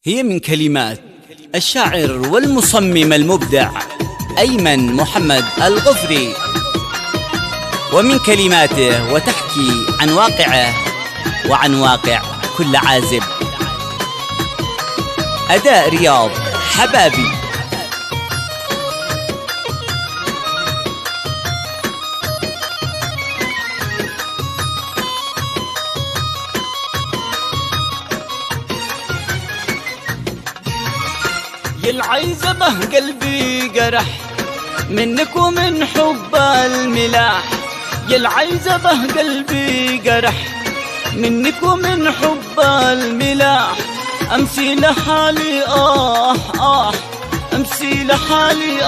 هي من كلمات الشاعر والمصمم المبدع أيمن محمد الغفري، ومن كلماته وتحكي عن واقعه وعن واقع كل عازب. أداء رياض حبابي. العيزبة قلبي جرح منك ومن حب الملاح، يا العيزبة قلبي جرح منك ومن حب الملاح. أمسي لحالي أمسي لحالي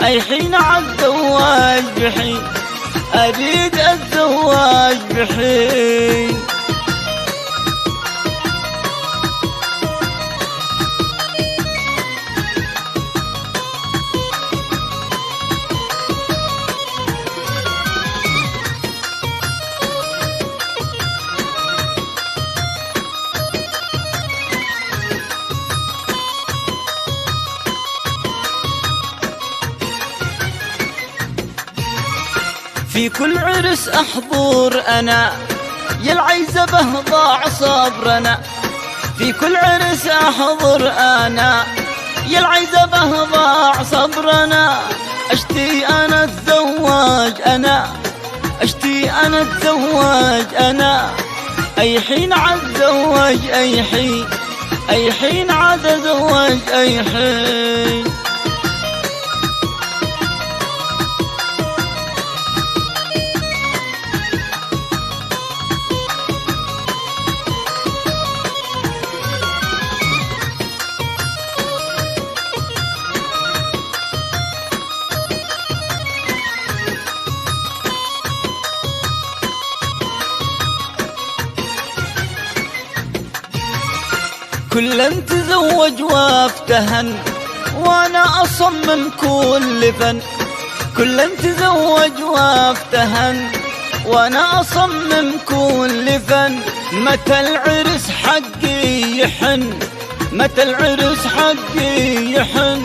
أي حين عالزواج بحين أريد الزواج بحين. في كل عرس أحضر أنا، يا العيزبة ضاع صبرنا. في كل عرس أحضر أنا، يا العيزبة ضاع صبرنا. أشتي أنا الزواج أشتي أنا الزواج أي حين عالزواج أي حين عاد زواج أي حين. كل تزوج وافتهن وانا اصمم كل فن. كل تزوج وافتهن وانا اصمم كل فن. متى العرس حقي يحن متى العرس حقي يحن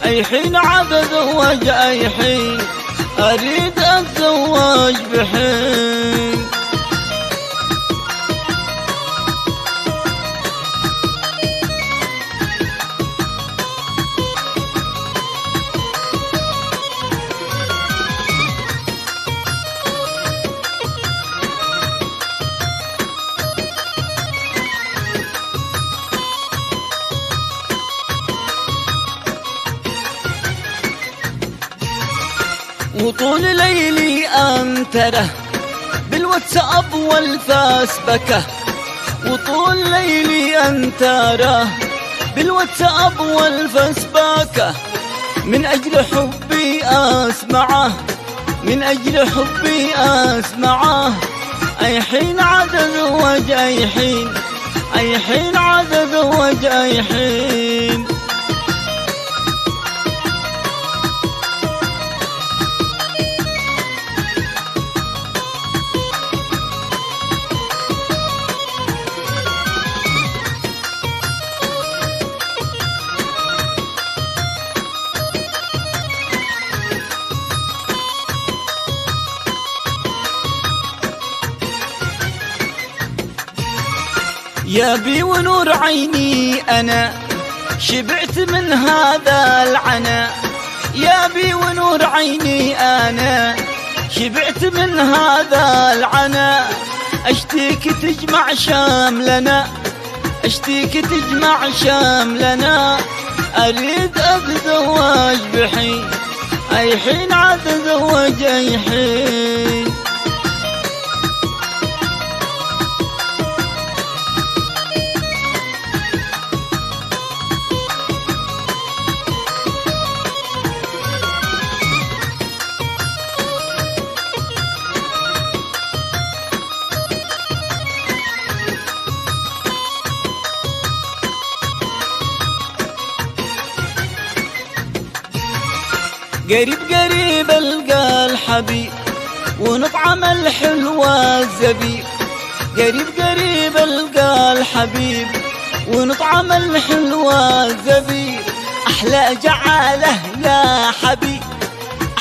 اي حين عاد زواج اي حين اريد اتزوج بحين. وطول ليلي أنتره بالواتساب والفاسبكة. وطول ليلي أنتره بالواتساب والفاسبكة. من أجل حبي أسمعه من أجل حبي أسمعه أي حين عاد زواج أي حين عاد زواج أي حين. يا بي ونور عيني أنا شبعت من هذا العنا. يا بي ونور عيني أنا شبعت من هذا العنا. أشتيك تجمع شاملنا أشتيك تجمع شاملنا. أريد أتزوج بحين أي حين عاد زواج أي حين. قريب قريب القى الحبيب ونطعم الحلوى الزبيب. قريب قريب القى الحبيب ونطعم الحلوى زبيب. أحلى جعاله يا حبيب،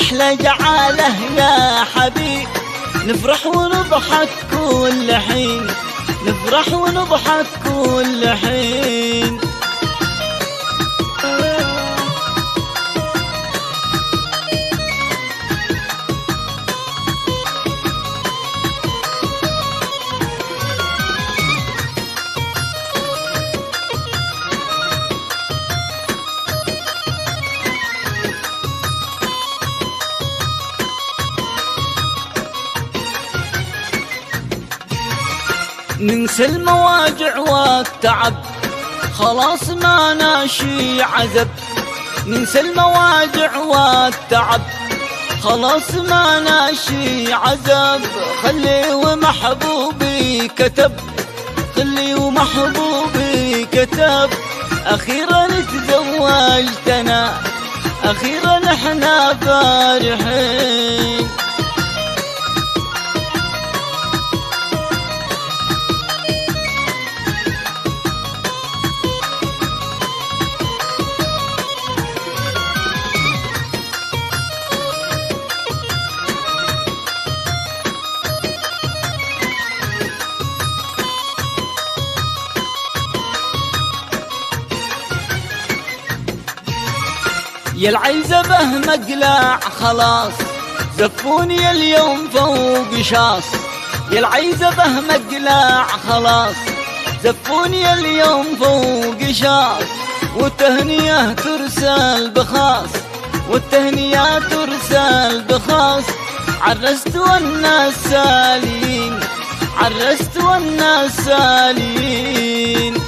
أحلى جعاله يا حبيب. نفرح ونضحك كل حين، نفرح ونضحك كل حين. ننسى المواجع والتعب، خلاص ما ناشي عذب. ننسى المواجع والتعب، خلاص ما ناشي عذب. خلي ومحبوبي كتب، خلي ومحبوبي كتب. أخيرا تزوجتنا، أخيرا احنا فرحين. يا العيزبة مقلع خلاص، زفوني اليوم فوق شاص. يا العيزبة مقلع خلاص، زفوني اليوم فوق شاص. والتهنية ترسل بخاص، والتهنية ترسل بخاص. عرست والناس سالين، عرست والناس سالين.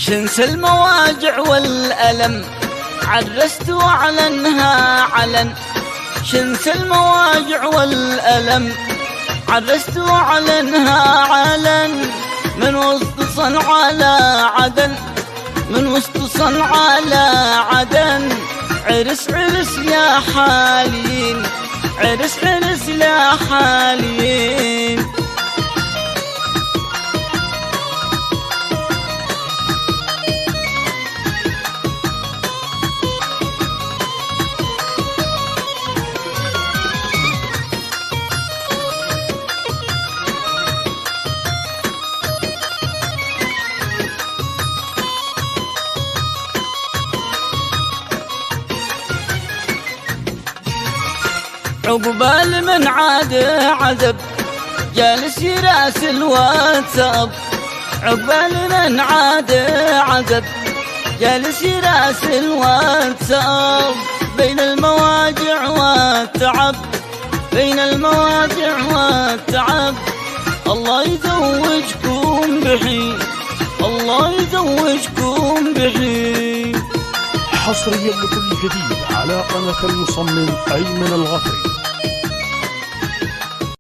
شنس المواجع والألم، عرست وأعلنها علن. شنس المواجع والألم، عرست وأعلنها علن. من وسط صنعاء لا عدن، من وسط صنعاء لا عدن. عرس عرس يا حالين، عرس عرس يا حالين. عقبال من عاده عذب، جالس يراسل واتساب. عقبال من عاده عذب، جالس يراسل واتساب. بين المواجع والتعب، بين المواجع والتعب. الله يزوجكم بحين، الله يزوجكم بحين. حصريا لكل جديد على قناة المصمم أيمن الغفري.